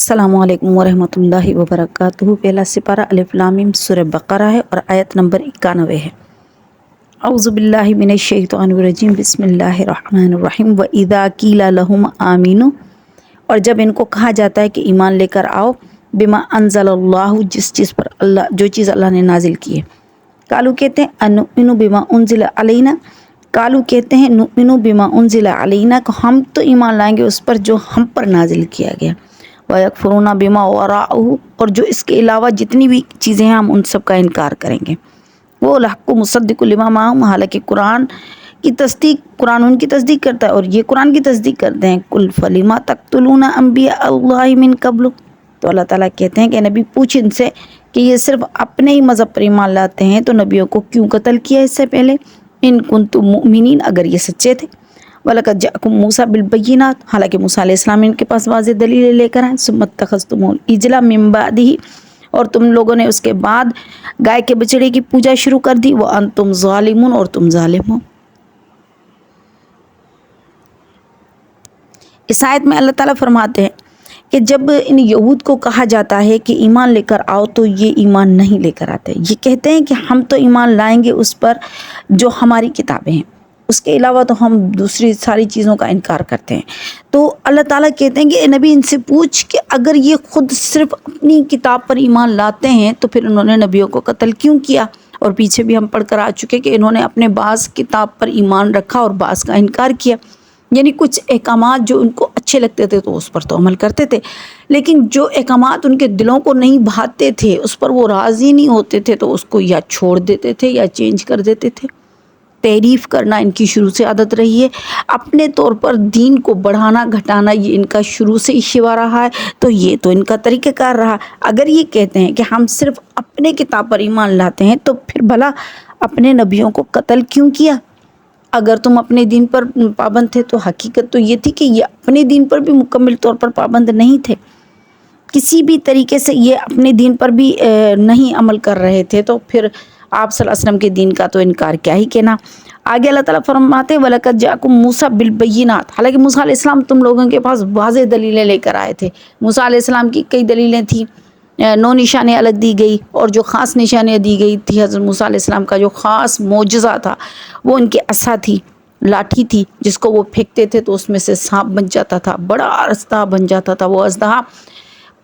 अस्सलाम वालेकुम वरहमतुल्लाहि वबरकातुहू। पहला सिपारा अलिफ लाम मीम सूरह बकरा है और आयत नंबर 91 है। औज़ु बिल्लाहि मिनश शैतानिर रजीम बिस्मिल्लाहिर रहमानिर रहीम। व इज़ा क़ीला लहुम आमीनू, और जब इनको कहा जाता है कि ईमान लेकर आओ, बिमा अंज़लल्लाहु, जिस चीज़ पर अल्लाह, जो चीज़ अल्लाह ने नाजिल की है। कालू कहते हैं अनुमिनु बिमा उनज़िला अलैना, कालू कहते हैं नुमिनु बिमा उनज़िला अलैना, को हम तो ईमान लाएंगे उस पर जो हम पर नाजिल किया गया। वयकफुरूना बिमा वराअहू, और जो इसके अलावा जितनी भी चीज़ें हैं हम उन सब का इनकार करेंगे। वो लहक़ु मुसद्दिक़ु लिमा माअहुम, हालांकि कुरान की तस्दीक, कुरान उनकी तस्दीक करता है और ये कुरान की तस्दीक करते हैं। कुल फलिमा तक़्तुलूना अंबिया अल्लाहि मिन क़ब्लु, तो अल्लाह ताला कहते हैं कि नबी पूछ इनसे कि ये सिर्फ अपने ही मज़हब पर ईमान लाते हैं तो नबियों को क्यों कत्ल किया इससे पहले। इन कुंतुम मुमिनीन, अगर ये सच्चे थे। वलक़द जाअकुम मूसा बिलबय्यिनात, हालांकि मूसा अलैहिस्सलाम इनके पास वाज़ेह दलीलें लेकर आए। सुम्मा इत्तख़ज़्तुमुल इजला मिन बादिही, और तुम लोगों ने उसके बाद गाय के बछड़े की पूजा शुरू कर दी। व अंतुम ज़ालिमून, और तुम ज़ालिम हो। इस आयत में अल्लाह ताला फरमाते हैं कि जब इन यहूद को कहा जाता है कि ईमान लेकर आओ, तो ये ईमान नहीं लेकर आते। ये कहते हैं कि हम तो ईमान लाएंगे उस पर जो हमारी किताबें हैं, उसके अलावा तो हम दूसरी सारी चीज़ों का इनकार करते हैं। तो अल्लाह ताला कहते हैं कि नबी इनसे पूछ कि अगर ये खुद सिर्फ अपनी किताब पर ईमान लाते हैं तो फिर उन्होंने नबियों को कत्ल क्यों किया। और पीछे भी हम पढ़ कर आ चुके कि इन्होंने अपने बाज़ किताब पर ईमान रखा और बाज़ का इनकार किया। यानी कुछ अहकामात जो उनको अच्छे लगते थे तो उस पर तो अमल करते थे, लेकिन जो अहकामात उनके दिलों को नहीं भाते थे, उस पर वो राज़ी नहीं होते थे, तो उसको या छोड़ देते थे या चेंज कर देते थे। तारीफ़ करना इनकी शुरू से आदत रही है। अपने तौर पर दीन को बढ़ाना घटाना ये इनका शुरू से ही शिवा रहा है, तो ये तो इनका तरीक़ाकार रहा। अगर ये कहते हैं कि हम सिर्फ अपने किताब पर ईमान लाते हैं, तो फिर भला अपने नबियों को कत्ल क्यों किया। अगर तुम अपने दीन पर पाबंद थे तो हकीकत तो ये थी कि ये अपने दीन पर भी मुकम्मल तौर पर पाबंद नहीं थे, किसी भी तरीके से ये अपने दीन पर भी नहीं अमल कर रहे थे, तो फिर आप सल्लल्लाहु अलैहि वसल्लम के दीन का तो इनकार क्या ही कहना। आगे अल्लाह ताला फरमाते वलक़द जाअकुम मूसा बिलबय्यिनात, हालांकि मूसा अलैहिस्सलाम तुम लोगों के पास वाज़ेह दलीलें लेकर आए थे। मूसा अलैहिस्सलाम की कई दलीलें थी, 9 निशानियाँ अलग दी गई, और जो ख़ास निशानियाँ दी गई थी हज़रत मूसा अलैहिस्सलाम का जो ख़ास मोजज़ा था वो उनकी असा थी, लाठी थी, जिसको वो फेंकते थे तो उसमें से सांप बन जाता था, बड़ा अज़दा बन जाता था। वो अज़दा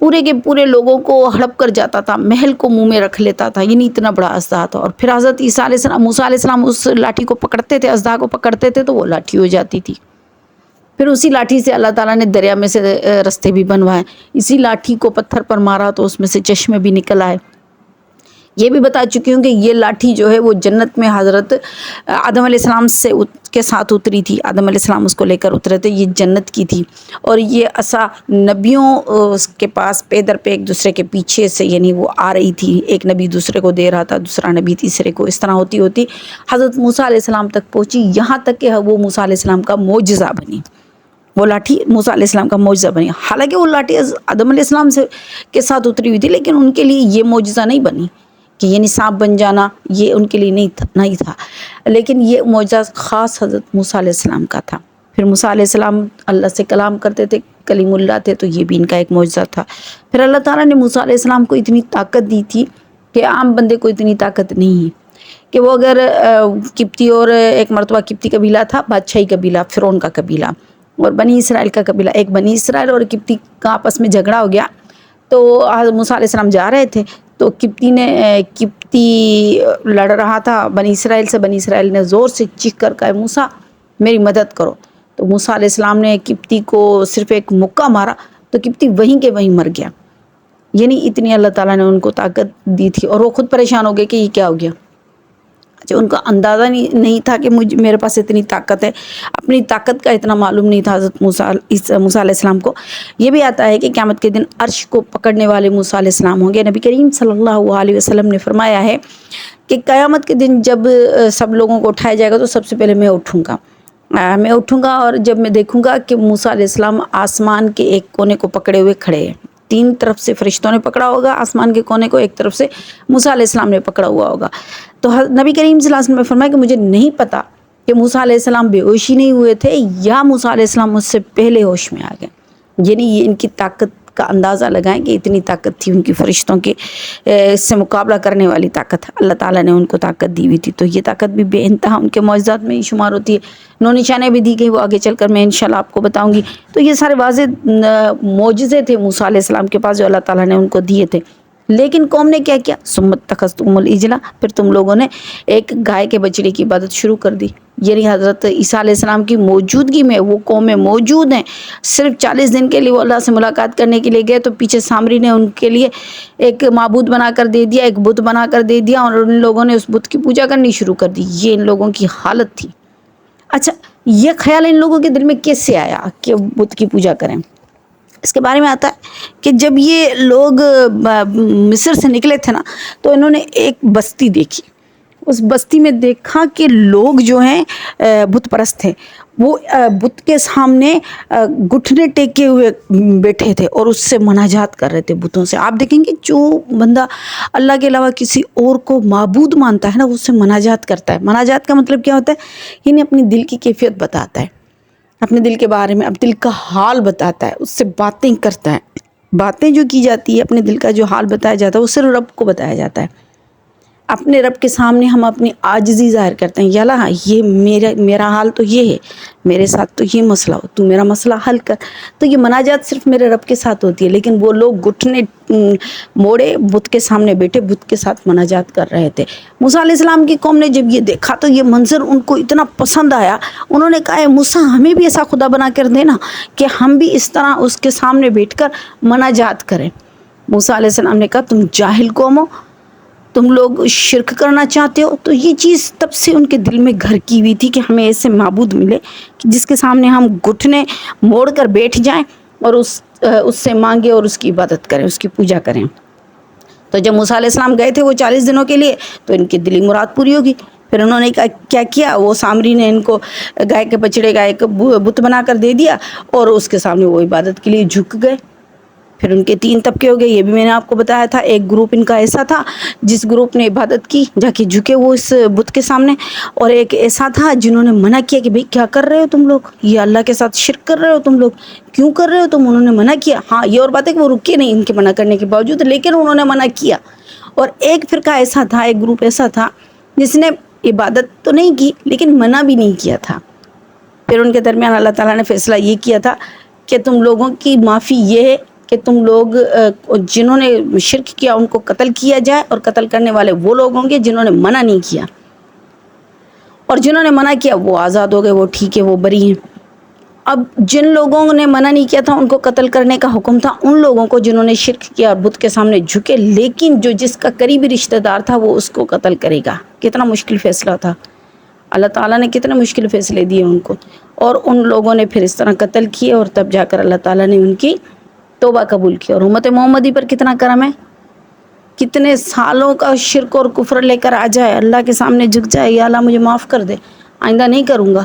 पूरे के पूरे लोगों को हड़प कर जाता था, महल को मुंह में रख लेता था, यानी इतना बड़ा अज़दा था। और फिर हज़रत ईसा अलैहिस्सलाम, मूसा अलैहिस्सलाम उस लाठी को पकड़ते थे, अज़दा को पकड़ते थे तो वो लाठी हो जाती थी। फिर उसी लाठी से अल्लाह ताला ने दरिया में से रास्ते भी बनवाए, इसी लाठी को पत्थर पर मारा तो उसमें से चश्मे भी निकल आए। ये भी बता चुकी हूँ कि ये लाठी जो है वो जन्नत में हज़रत आदम अलैहिस्सलाम से के साथ उतरी थी। आदम अलैहिस्सलाम उसको लेकर उतरे थे, ये जन्नत की थी। और ये असा नबियों के पास पे दर पे एक दूसरे के पीछे से, यानी वो आ रही थी, एक नबी दूसरे को दे रहा था, दूसरा नबी तीसरे को, इस तरह होती होती हज़रत मूसा अलैहिस्सलाम तक पहुँची, यहाँ तक कि वो मूसा अलैहिस्सलाम का मोजज़ा बनी। वो लाठी मूसा अलैहिस्सलाम का मोजज़ा बनी। हालांकि वो लाठी आदम अलैहिस्सलाम से के साथ उतरी हुई थी, लेकिन उनके लिए ये मोजज़ा नहीं बनी कि यानी सांप बन जाना, ये उनके लिए नहीं था। लेकिन ये मोजज़ा ख़ास हज़रत मूसा अलैहिस्सलाम का था। फिर मूसा अलैहिस्सलाम अल्लाह से कलाम करते थे, कलीमुल्लाह थे, तो ये भी इनका एक मोजज़ा था। फिर अल्लाह ताला ने मूसा अलैहिस्सलाम को इतनी ताकत दी थी कि आम बंदे को इतनी ताकत नहीं है कि वो अगर किप्ती, और एक मरतबा किप्ती कबीला था, बादशाही कबीला, फ़िरौन का कबीला, और बनी इसराइल का कबीला, एक बनी इसराइल और किप्ती का आपस में झगड़ा हो गया। तो मूसा अलैहिस्सलाम जा रहे थे, तो किप्ती लड़ रहा था बनी इसराइल से। बनी इसराइल ने ज़ोर से चीख कर कहा, मूसा मेरी मदद करो। तो मूसा अलैहिस्सलाम ने किप्ती को सिर्फ एक मुक्का मारा तो किप्ती वहीं के वहीं मर गया। यानी इतनी अल्लाह ताला ने उनको ताकत दी थी, और वो खुद परेशान हो गए कि ये क्या हो गया। अच्छा, उनका अंदाज़ा नहीं था कि मेरे पास इतनी ताकत है, अपनी ताकत का इतना मालूम नहीं था हज़रत मूसा अलैहिस्सलाम को। ये भी आता है कि क़यामत के दिन अर्श को पकड़ने वाले मूसा अलैहिस्सलाम होंगे। नबी करीम सल्लल्लाहु अलैहि वसल्लम ने फरमाया है कि क़यामत के दिन जब सब लोगों को उठाया जाएगा तो सबसे पहले मैं उठूँगा और जब मैं देखूँगा कि मूसा अलैहिस्सलाम आसमान के एक कोने को पकड़े हुए खड़े हैं। 3 तरफ से फरिश्तों ने पकड़ा होगा आसमान के कोने को, एक तरफ से मूसा अलैहिस्सलाम ने पकड़ा हुआ होगा। तो नबी करीम सल्लल्लाहु अलैहि वसल्लम ने फरमाया कि मुझे नहीं पता कि मूसा अलैहिस्सलाम बेहोश ही नहीं हुए थे या मूसा अलैहिस्सलाम मुझसे पहले होश में आ गए। यानी ये इनकी ताकत کا اندازہ لگائیں کہ اتنی طاقت تھی ان کی فرشتوں کے اس سے مقابلہ کرنے والی طاقت اللہ تعالیٰ نے ان کو طاقت دی ہوئی تھی. تو یہ طاقت بھی بے انتہا ان کے معجزات میں ہی شمار ہوتی ہے. 9 نشانے بھی دی گئی، وہ آگے چل کر میں انشاءاللہ آپ کو بتاؤں گی. تو یہ سارے واضح معجزے تھے موسیٰ علیہ السلام کے پاس جو اللہ تعالیٰ نے ان کو دیے تھے. لیکن قوم نے کیا کیا؟ ثم اتخذتم العجل، پھر تم لوگوں نے ایک گائے کے بچڑے کی عبادت شروع کر دی. یعنی حضرت عیسیٰ علیہ السلام کی موجودگی میں وہ قومیں موجود ہیں. صرف 40 دن کے لیے وہ اللہ سے ملاقات کرنے کے لیے گئے تو پیچھے سامری نے ان کے لیے ایک معبود بنا کر دے دیا، ایک بت بنا کر دے دیا، اور ان لوگوں نے اس بت کی پوجا کرنی شروع کر دی. یہ ان لوگوں کی حالت تھی. اچھا، یہ خیال ان لوگوں کے دل میں کیسے آیا کہ بت کی پوجا کریں؟ اس کے بارے میں آتا ہے کہ جب یہ لوگ مصر سے نکلے تھے نا تو انہوں نے ایک بستی دیکھی. اس بستی میں دیکھا کہ لوگ جو ہیں بت پرست تھے، وہ بت کے سامنے گھٹنے ٹیکے ہوئے بیٹھے تھے اور اس سے مناجات کر رہے تھے بتوں سے. آپ دیکھیں گے جو بندہ اللہ کے علاوہ کسی اور کو معبود مانتا ہے نا وہ اس سے مناجات کرتا ہے. مناجات کا مطلب کیا ہوتا ہے؟ یعنی اپنی دل کی کیفیت بتاتا ہے، اپنے دل کے بارے میں، اب دل کا حال بتاتا ہے، اس سے باتیں کرتا ہے. باتیں جو کی جاتی ہے، اپنے دل کا جو حال بتایا جاتا ہے وہ صرف رب کو بتایا جاتا ہے. اپنے رب کے سامنے ہم اپنی عاجزی ظاہر کرتے ہیں. یا اللہ یہ میرا حال تو یہ ہے، میرے ساتھ تو یہ مسئلہ ہو، تو میرا مسئلہ حل کر. تو یہ مناجات صرف میرے رب کے ساتھ ہوتی ہے. لیکن وہ لوگ گھٹنے موڑے بت کے سامنے بیٹھے بت کے ساتھ مناجات کر رہے تھے. موسیٰ علیہ السلام کی قوم نے جب یہ دیکھا تو یہ منظر ان کو اتنا پسند آیا. انہوں نے کہا اے موسیٰ ہمیں بھی ایسا خدا بنا کر دینا کہ ہم بھی اس طرح اس کے سامنے بیٹھ کر مناجات کریں. موسیٰ علیہ السلام نے کہا تم جاہل قوم ہو، تم لوگ شرک کرنا چاہتے ہو. تو یہ چیز تب سے ان کے دل میں گھر کی ہوئی تھی کہ ہمیں ایسے معبود ملے کہ جس کے سامنے ہم گھٹنے موڑ کر بیٹھ جائیں اور اس سے مانگے اور اس کی عبادت کریں، اس کی پوجا کریں. تو جب موسیٰ علیہ السلام گئے تھے وہ 40 دنوں کے لیے تو ان کی دلی مراد پوری ہوگی. پھر انہوں نے کیا کیا؟ وہ سامری نے ان کو گائے کے بچڑے کا ایک بت بنا کر دے دیا اور اس کے سامنے وہ عبادت کے لیے جھک گئے. پھر ان کے 3 طبقے ہو گئے. یہ بھی میں نے آپ کو بتایا تھا. ایک گروپ ان کا ایسا تھا جس گروپ نے عبادت کی، جا کے جھکے وہ اس بت کے سامنے، اور ایک ایسا تھا جنہوں نے منع کیا کہ بھئی کیا کر رہے ہو تم لوگ، یہ اللہ کے ساتھ شرک کر رہے ہو تم لوگ، کیوں کر رہے ہو تم. انہوں نے منع کیا. ہاں یہ اور بات ہے کہ وہ رکے نہیں ان کے منع کرنے کے باوجود، لیکن انہوں نے منع کیا. اور ایک فرقہ ایسا تھا، ایک گروپ ایسا تھا جس نے عبادت تو نہیں کی لیکن منع بھی نہیں کیا تھا. پھر ان کے درمیان اللہ تعالیٰ نے فیصلہ یہ کیا تھا کہ تم لوگوں کی معافی یہ ہے کہ تم لوگ جنہوں نے شرک کیا ان کو قتل کیا جائے، اور قتل کرنے والے وہ لوگ ہوں گے جنہوں نے منع نہیں کیا، اور جنہوں نے منع کیا وہ آزاد ہو گئے، وہ ٹھیک ہے، وہ بری ہیں. اب جن لوگوں نے منع نہیں کیا تھا ان کو قتل کرنے کا حکم تھا ان لوگوں کو جنہوں نے شرک کیا اور بت کے سامنے جھکے، لیکن جس کا قریبی رشتہ دار تھا وہ اس کو قتل کرے گا. کتنا مشکل فیصلہ تھا. اللہ تعالیٰ نے کتنے مشکل فیصلے دیے ان کو، اور ان لوگوں نے پھر اس طرح قتل کیے، اور تب جا کر اللہ تعالیٰ نے ان کی توبہ قبول کی. اور امت محمدی پر کتنا کرم ہے، کتنے سالوں کا شرک اور کفر لے کر آ جائے، اللہ کے سامنے جھک جائے، یا اللہ مجھے معاف کر دے، آئندہ نہیں کروں گا.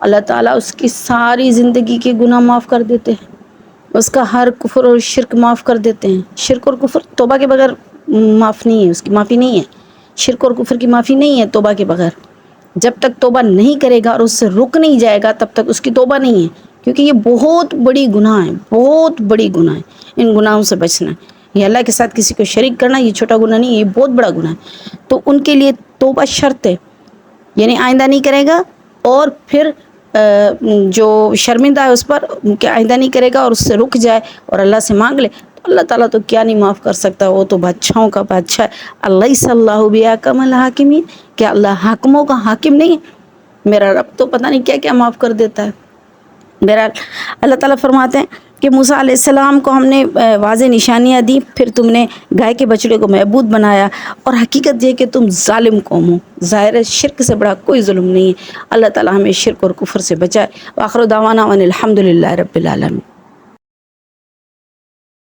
اللہ تعالیٰ اس کی ساری زندگی کے گناہ معاف کر دیتے ہیں، اس کا ہر کفر اور شرک معاف کر دیتے ہیں. شرک اور کفر توبہ کے بغیر معاف نہیں ہے، اس کی معافی نہیں ہے. شرک اور کفر کی معافی نہیں ہے توبہ کے بغیر. جب تک توبہ نہیں کرے گا اور اس سے رک نہیں جائے گا تب تک اس کی توبہ نہیں ہے، کیونکہ یہ بہت بڑی گناہ ہے، بہت بڑی گناہ ہے. ان گناہوں سے بچنا ہے. یہ اللہ کے ساتھ کسی کو شریک کرنا یہ چھوٹا گناہ نہیں ہے، یہ بہت بڑا گناہ ہے. تو ان کے لیے توبہ شرط ہے، یعنی آئندہ نہیں کرے گا، اور پھر جو شرمندہ ہے اس پر کہ آئندہ نہیں کرے گا اور اس سے رک جائے اور اللہ سے مانگ لے تو اللہ تعالیٰ تو کیا نہیں معاف کر سکتا. وہ تو بادشاہوں کا بادشاہ ہے. اللہ صلی اللہ بِأَحْكَمِ الْحَاكِمِينَ، کیا اللہ حاکموں کا حاکم نہیں ہے؟ میرا رب تو پتہ نہیں کیا کیا معاف کر دیتا ہے. بہرحال اللہ تعالیٰ فرماتے ہیں کہ موسیٰ علیہ السلام کو ہم نے واضح نشانیاں دی، پھر تم نے گائے کے بچڑے کو معبود بنایا، اور حقیقت یہ کہ تم ظالم قوم ہو. ظاہر ہے شرک سے بڑا کوئی ظلم نہیں ہے. اللہ تعالیٰ ہمیں شرک اور کفر سے بچائے. وآخر دعوانا ان الحمد للہ رب العالمین.